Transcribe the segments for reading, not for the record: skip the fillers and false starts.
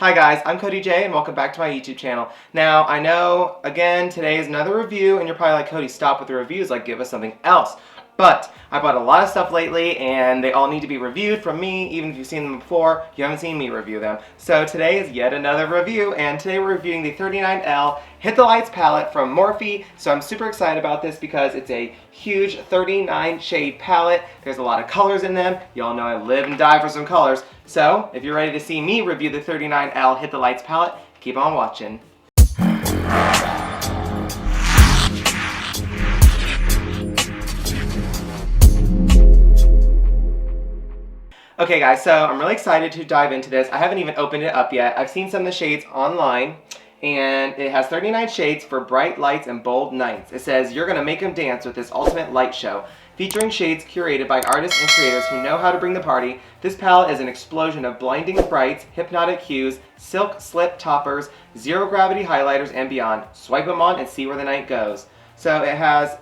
Hi guys, I'm Cody Jay and welcome back to my YouTube channel. Now, I know, again, today is another review and you're probably like, Cody, stop with the reviews, like give us something else. But I bought a lot of stuff lately and they all need to be reviewed from me, even if you've seen them before, you haven't seen me review them. So today is yet another review, and today we're reviewing the 39L Hit the Lights palette from Morphe. So I'm super excited about this because it's a huge 39 shade palette. There's a lot of colors in them. Y'all know I live and die for some colors. So if you're ready to see me review the 39L Hit the Lights palette, keep on watching. Okay guys, so I'm really excited to dive into this. I haven't even opened it up yet. I've seen some of the shades online, and it has 39 shades for bright lights and bold nights. It says, you're gonna make them dance with this ultimate light show. Featuring shades curated by artists and creators who know how to bring the party, this palette is an explosion of blinding brights, hypnotic hues, silk slip toppers, zero gravity highlighters, and beyond. Swipe them on and see where the night goes. So it has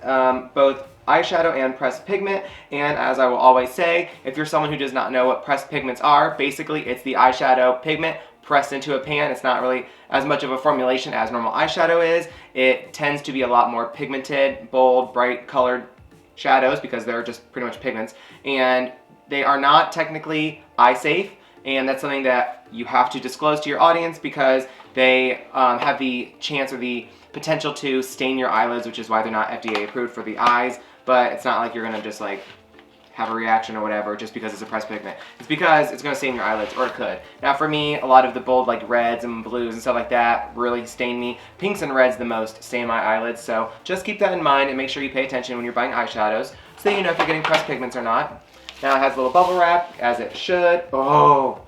both eyeshadow and pressed pigment, and as I will always say, if you're someone who does not know what pressed pigments are, basically it's the eyeshadow pigment pressed into a pan. It's not really as much of a formulation as normal eyeshadow is. It tends to be a lot more pigmented, bold, bright colored shadows because they're just pretty much pigments, and they are not technically eye safe, and that's something that you have to disclose to your audience because they have the chance or the potential to stain your eyelids, which is why they're not FDA approved for the eyes. But it's not like you're gonna just like have a reaction or whatever just because it's a pressed pigment. It's because it's gonna stain your eyelids, or it could. Now for me, a lot of the bold like reds and blues and stuff like that really stain me. Pinks and reds the most stain my eyelids, so just keep that in mind and make sure you pay attention when you're buying eyeshadows so you know if you're getting pressed pigments or not. Now it has a little bubble wrap, as it should. Oh,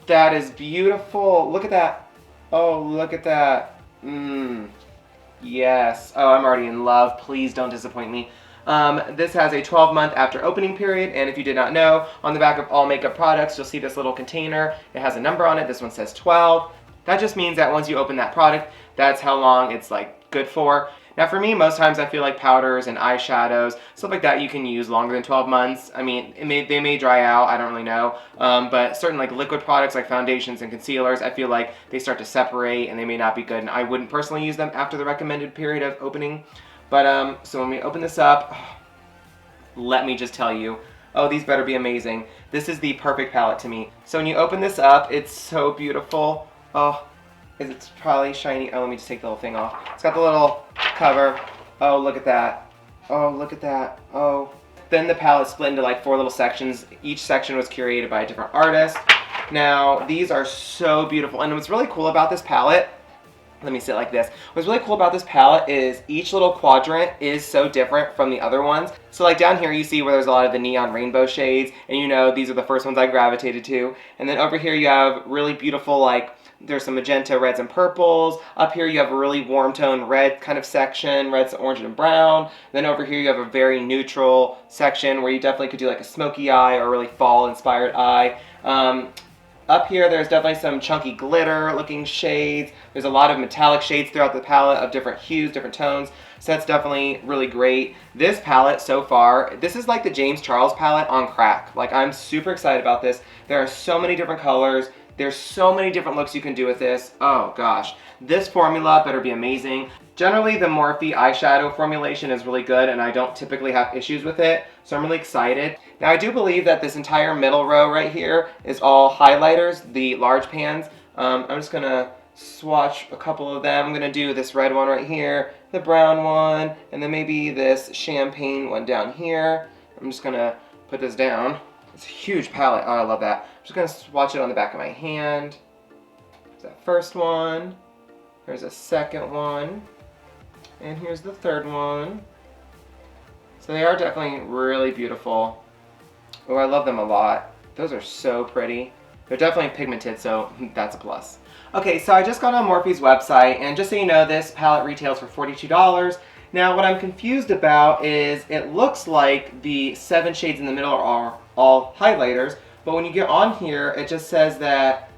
that is beautiful. Look at that. Oh, look at that. Yes. Oh, I'm already in love. Please don't disappoint me. This has a 12-month after opening period, and if you did not know, on the back of all makeup products, you'll see this little container. It has a number on it. This one says 12. That just means that once you open that product, that's how long it's like good for. Now for me, most times I feel like powders and eyeshadows, stuff like that, you can use longer than 12 months. I mean, they may dry out, I don't really know. But certain like liquid products like foundations and concealers, I feel like they start to separate and they may not be good, and I wouldn't personally use them after the recommended period of opening. But so when we open this up, let me just tell you, oh, these better be amazing. This is the perfect palette to me. So when you open this up, it's so beautiful. Oh, it's probably shiny. Oh, let me just take the little thing off. It's got the little cover. Oh, look at that. Oh, look at that. Oh. Then the palette split into like 4 little sections. Each section was curated by a different artist. Now, these are so beautiful. And what's really cool about this palette, let me sit like this. What's really cool about this palette is each little quadrant is so different from the other ones. So like down here you see where there's a lot of the neon rainbow shades, and you know these are the first ones I gravitated to. And then over here you have really beautiful, like there's some magenta reds and purples. Up here you have a really warm tone red kind of section, reds to orange and brown. Then over here you have a very neutral section where you definitely could do like a smoky eye or a really fall inspired eye. Up here, there's definitely some chunky glitter looking shades. There's a lot of metallic shades throughout the palette of different hues, different tones. So that's definitely really great. This palette so far, this is like the James Charles palette on crack. Like, I'm super excited about this. There are so many different colors. There's so many different looks you can do with this. Oh gosh, this formula better be amazing. Generally, the Morphe eyeshadow formulation is really good, and I don't typically have issues with it, so I'm really excited. Now, I do believe that this entire middle row right here is all highlighters, the large pans. I'm just gonna swatch a couple of them. I'm gonna do this red one right here, the brown one, and then maybe this champagne one down here. I'm just gonna put this down. It's a huge palette. Oh, I love that. I'm just gonna swatch it on the back of my hand. There's that first one. There's a second one. And here's the third one. So they are definitely really beautiful. Oh, I love them a lot. Those are so pretty. They're definitely pigmented, so that's a plus. Okay, so I just got on Morphe's website, and just so you know, this palette retails for $42. Now, what I'm confused about is it looks like the 7 shades in the middle are all highlighters, but when you get on here, it just says that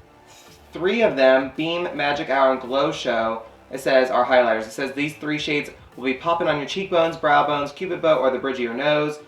3 of them, Beam, Magic Hour, and Glow Show, it says are highlighters. It says these 3 shades will be popping on your cheekbones, brow bones, cupid bow, or the bridge of your nose.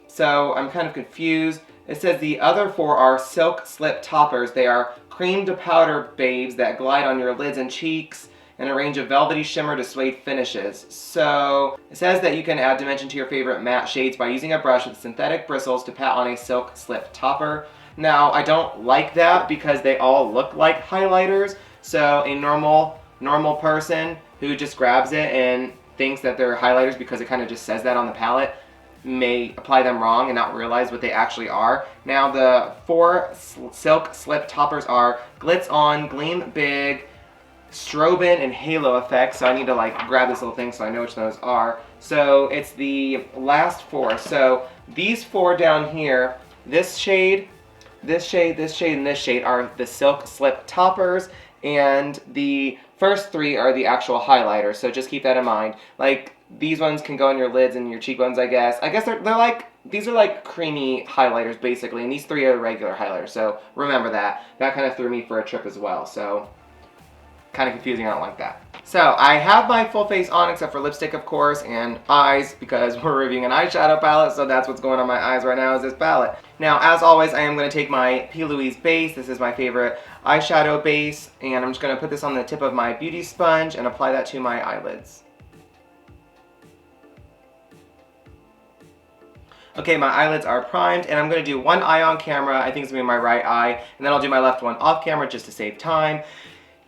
So I'm kind of confused. It says the other 4 are silk slip toppers. They are cream to powder babes that glide on your lids and cheeks, and a range of velvety shimmer to suede finishes. So it says that you can add dimension to your favorite matte shades by using a brush with synthetic bristles to pat on a silk slip topper. Now, I don't like that because they all look like highlighters, so a normal person who just grabs it and thinks that they're highlighters because it kind of just says that on the palette may apply them wrong and not realize what they actually are. Now, the 4 silk slip toppers are Glitz On, Gleam Big, Strobin, and Halo Effect. So I need to like grab this little thing so I know which those are. So it's the last 4. So these 4 down here, this shade, this shade, this shade, and this shade are the silk slip toppers, and the first 3 are the actual highlighters. So just keep that in mind. Like, these ones can go on your lids and your cheekbones, I guess. I guess they're like, these are like creamy highlighters basically, and these 3 are regular highlighters. So remember that. That kind of threw me for a trip as well. So kind of confusing, I don't like that. So I have my full face on except for lipstick, of course, and eyes because we're reviewing an eyeshadow palette, so that's what's going on my eyes right now is this palette. Now, as always, I am going to take my P. Louise base. This is my favorite eyeshadow base, and I'm just going to put this on the tip of my beauty sponge and apply that to my eyelids. Okay, my eyelids are primed, and I'm going to do one eye on camera. I think it's going to be my right eye, and then I'll do my left one off camera just to save time.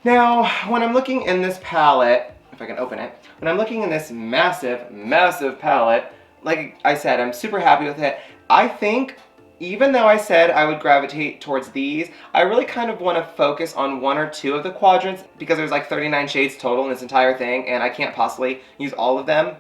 Now, when I'm looking in this palette, if I can open it, when I'm looking in this massive, massive palette, like I said, I'm super happy with it. I think, even though I said I would gravitate towards these, I really kind of want to focus on 1 or 2 of the quadrants because there's like 39 shades total in this entire thing, and I can't possibly use all of them.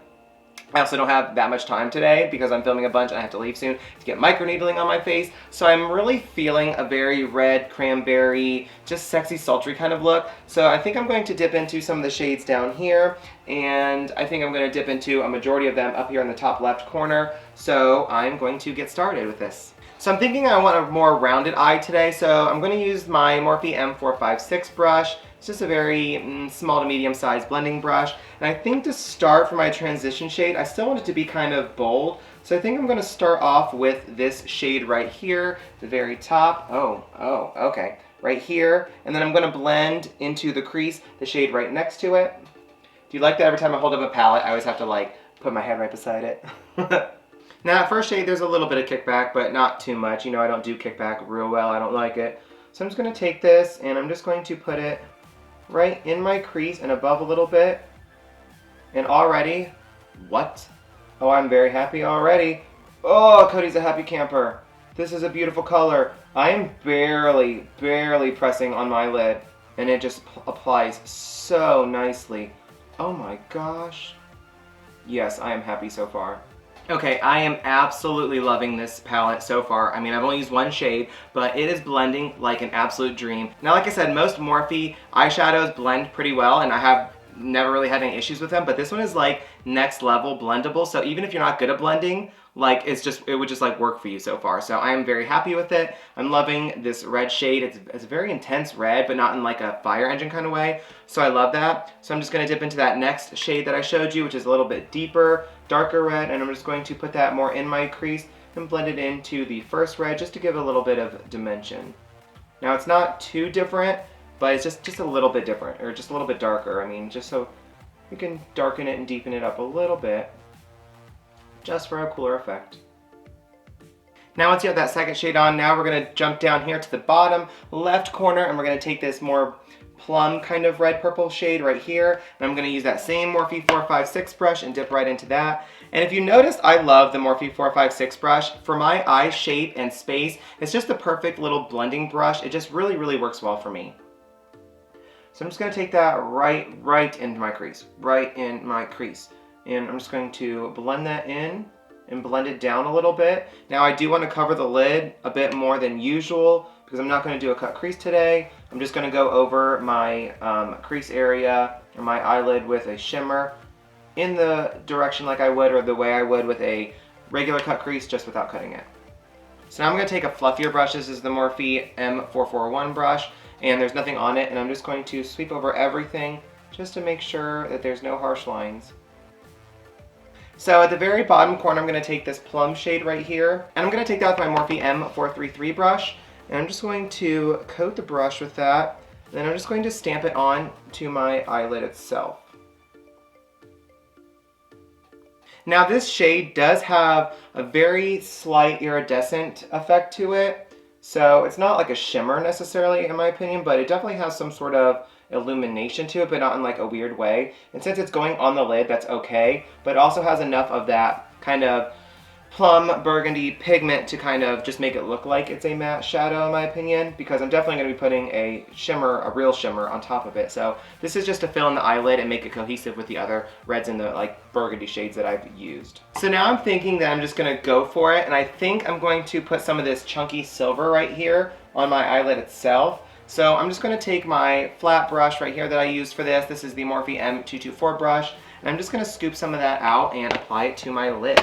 I also don't have that much time today because I'm filming a bunch and I have to leave soon to get microneedling on my face. So I'm really feeling a very red, cranberry, just sexy, sultry kind of look. So I think I'm going to dip into some of the shades down here, and I think I'm going to dip into a majority of them up here in the top left corner. So I'm going to get started with this. So I'm thinking I want a more rounded eye today, so I'm going to use my Morphe M456 brush. It's just a very small to medium sized blending brush. And I think to start for my transition shade, I still want it to be kind of bold. So I think I'm going to start off with this shade right here, the very top. Okay. Right here. And then I'm going to blend into the crease, the shade right next to it. Do you like that every time I hold up a palette, I always have to like put my head right beside it? Now, that first shade, there's a little bit of kickback, but not too much. You know, I don't do kickback real well. I don't like it. So I'm just going to take this, and I'm just going to put it right in my crease and above a little bit. And already, what? Oh, I'm very happy already. Oh, Cody's a happy camper. This is a beautiful color. I am barely pressing on my lid, and it just applies so nicely. Oh my gosh. Yes, I am happy so far. Okay, I am absolutely loving this palette so far. I mean, I've only used 1 shade, but it is blending like an absolute dream. Now, like I said, most Morphe eyeshadows blend pretty well, and I have never really had any issues with them, but this one is like next level blendable, so even if you're not good at blending, like it would just like work for you so far. So I am very happy with it. I'm loving this red shade. It's a very intense red, but not in like a fire engine kind of way. So I love that. So I'm just going to dip into that next shade that I showed you, which is a little bit deeper, darker red, and I'm just going to put that more in my crease and blend it into the first red just to give a little bit of dimension. Now it's not too different, but it's just a little bit different, or just a little bit darker. I mean, just so we can darken it and deepen it up a little bit, just for a cooler effect. Now once you have that second shade on, now we're going to jump down here to the bottom left corner, and we're going to take this more plum kind of red purple shade right here, and I'm going to use that same Morphe 456 brush and dip right into that. And if you noticed, I love the Morphe 456 brush. For my eye shape and space, it's just the perfect little blending brush. It just really works well for me. So I'm just going to take that right into my crease, right in my crease. And I'm just going to blend that in and blend it down a little bit. Now I do want to cover the lid a bit more than usual because I'm not going to do a cut crease today. I'm just going to go over my crease area or my eyelid with a shimmer in the direction like I would, or the way I would with a regular cut crease, just without cutting it. So now I'm going to take a fluffier brush. This is the Morphe M441 brush, and there's nothing on it, and I'm just going to sweep over everything just to make sure that there's no harsh lines. So at the very bottom corner, I'm going to take this plum shade right here, and I'm going to take that with my Morphe M433 brush, And I'm just going to coat the brush with that. Then I'm just going to stamp it on to my eyelid itself. Now this shade does have a very slight iridescent effect to it. So it's not like a shimmer necessarily in my opinion, but it definitely has some sort of illumination to it, but not in like a weird way. And since it's going on the lid, that's okay, but it also has enough of that kind of plum burgundy pigment to kind of just make it look like it's a matte shadow in my opinion, because I'm definitely going to be putting a shimmer, a real shimmer on top of it. So this is just to fill in the eyelid and make it cohesive with the other reds and the like burgundy shades that I've used. So now I'm thinking that I'm just going to go for it, and I think I'm going to put some of this chunky silver right here on my eyelid itself. So I'm just going to take my flat brush right here that I used for this. This is the Morphe M224 brush, and I'm just going to scoop some of that out and apply it to my lid.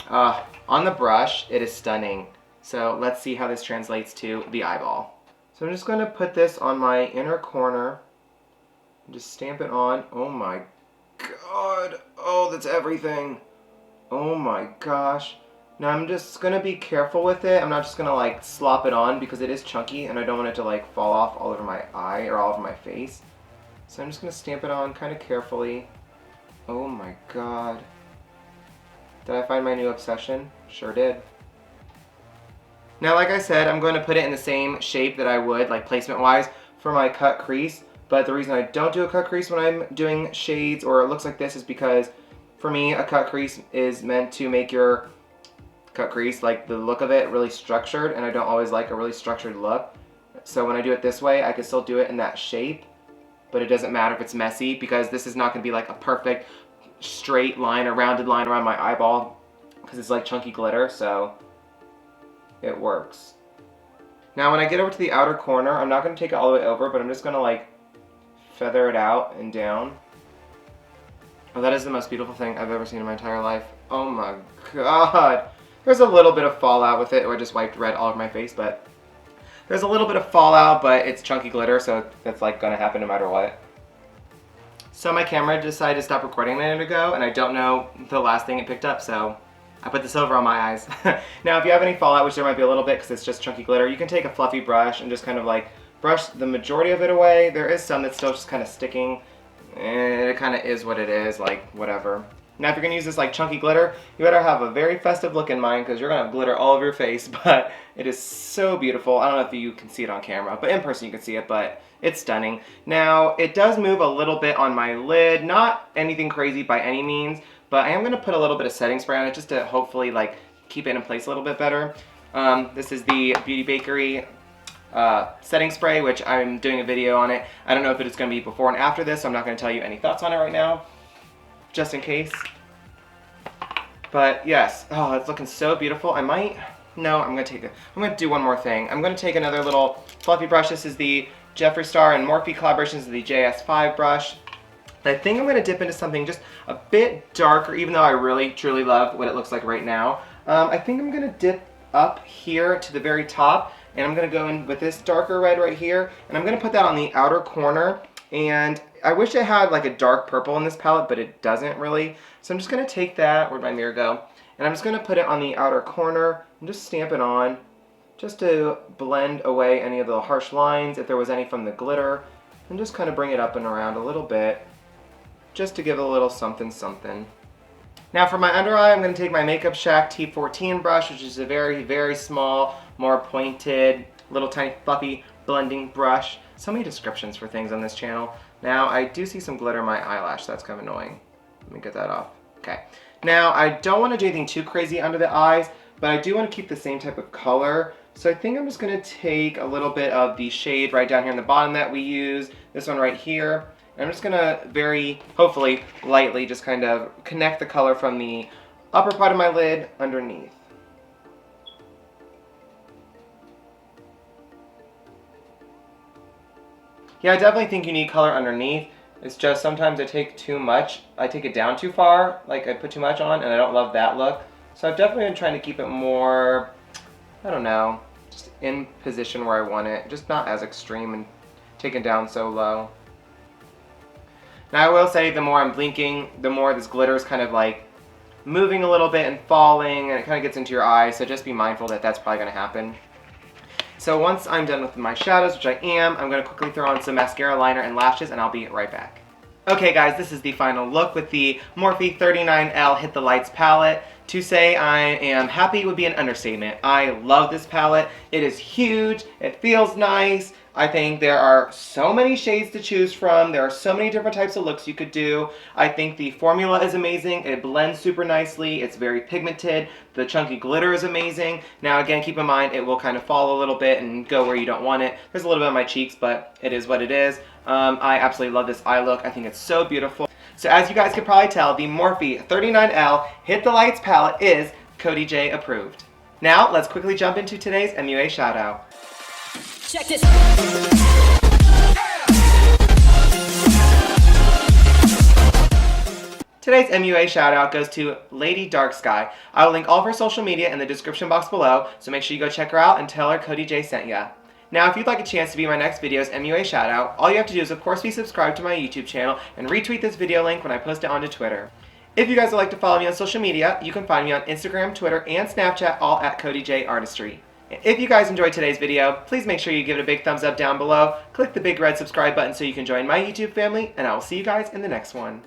On the brush, it is stunning. So let's see how this translates to the eyeball. So I'm just going to put this on my inner corner and just stamp it on. Oh my god. Oh, that's everything. Oh my gosh. Now I'm just going to be careful with it. I'm not just going to like slop it on because it is chunky and I don't want it to like fall off all over my eye or all over my face. So I'm just going to stamp it on kind of carefully. Oh my god. Did I find my new obsession? Sure did. Now, like I said, I'm going to put it in the same shape that I would, like placement-wise, for my cut crease. But the reason I don't do a cut crease when I'm doing shades or it looks like this is because, for me, a cut crease is meant to make your cut crease, like the look of it, really structured. And I don't always like a really structured look. So when I do it this way, I can still do it in that shape. But it doesn't matter if it's messy because this is not going to be like a perfect straight line or rounded line around my eyeball because it's like chunky glitter, so it works. Now when I get over to the outer corner, I'm not going to take it all the way over, but I'm just going to like feather it out and down. Oh, that is the most beautiful thing I've ever seen in my entire life. Oh my god. There's a little bit of fallout with it. I just wiped red all over my face, but there's a little bit of fallout, but it's chunky glitter, so that's like going to happen no matter what. So my camera decided to stop recording a minute ago, and I don't know the last thing it picked up, so I put the silver on my eyes. Now, if you have any fallout, which there might be a little bit because it's just chunky glitter, you can take a fluffy brush and just kind of like brush the majority of it away. There is some that's still just kind of sticking, and it kind of is what it is, like whatever. Now, if you're going to use this like chunky glitter, you better have a very festive look in mind because you're going to have glitter all over your face, but it is so beautiful. I don't know if you can see it on camera, but in person you can see it, but it's stunning. Now, it does move a little bit on my lid, not anything crazy by any means, but I am going to put a little bit of setting spray on it just to hopefully like keep it in place a little bit better. This is the Beauty Bakery setting spray, which I'm doing a video on it. I don't know if it's going to be before and after this, so I'm not going to tell you any thoughts on it right now, just in case. But yes, oh, it's looking so beautiful. I'm going to do one more thing. I'm going to take another little fluffy brush. This is the Jeffree Star and Morphe collaborations of the JS5 brush. I think I'm going to dip into something just a bit darker, even though I really, truly love what it looks like right now. I think I'm going to dip up here to the very top, and I'm going to go in with this darker red right here, and I'm going to put that on the outer corner. And I wish it had like a dark purple in this palette, but it doesn't really. So I'm just going to take that, where'd my mirror go? And I'm just going to put it on the outer corner and just stamp it on, just to blend away any of the harsh lines, if there was any from the glitter, and just kind of bring it up and around a little bit, just to give it a little something something. Now for my under eye, I'm going to take my Makeup Shack T14 brush, which is a very, very small, more pointed, little tiny fluffy blending brush. So many descriptions for things on this channel. Now I do see some glitter in my eyelash, so that's kind of annoying. Let me get that off. Okay. Now I don't want to do anything too crazy under the eyes, but I do want to keep the same type of color. So I think I'm just going to take a little bit of the shade right down here in the bottom that we use, this one right here. And I'm just going to very, hopefully, lightly just kind of connect the color from the upper part of my lid underneath. Yeah, I definitely think you need color underneath. It's just sometimes I take too much. I take it down too far, like I put too much on, and I don't love that look. So I've definitely been trying to keep it more, I don't know, just in position where I want it. Just not as extreme and taken down so low. Now I will say the more I'm blinking, the more this glitter is kind of like moving a little bit and falling, and it kind of gets into your eye, so just be mindful that that's probably going to happen. So once I'm done with my shadows, which I am, I'm going to quickly throw on some mascara, liner, and lashes, and I'll be right back. Okay guys, this is the final look with the Morphe 39L Hit the Lights palette. To say I am happy would be an understatement. I love this palette. It is huge, it feels nice. I think there are so many shades to choose from. There are so many different types of looks you could do. I think the formula is amazing. It blends super nicely. It's very pigmented. The chunky glitter is amazing. Now again, keep in mind it will kind of fall a little bit and go where you don't want it. There's a little bit on my cheeks, but it is what it is. I absolutely love this eye look. I think it's so beautiful. So as you guys can probably tell, the Morphe 39L Hit the Lights palette is Cody Jay approved. Now let's quickly jump into today's MUA shoutout. Check this. Today's MUA shoutout goes to Lady Darksky. I will link all of her social media in the description box below, so make sure you go check her out and tell her Cody J sent ya. Now, if you'd like a chance to be my next video's MUA shoutout, all you have to do is of course be subscribed to my YouTube channel and retweet this video link when I post it onto Twitter. If you guys would like to follow me on social media, you can find me on Instagram, Twitter, and Snapchat, all at Cody J Artistry. If you guys enjoyed today's video, please make sure you give it a big thumbs up down below, click the big red subscribe button so you can join my YouTube family, and I will see you guys in the next one.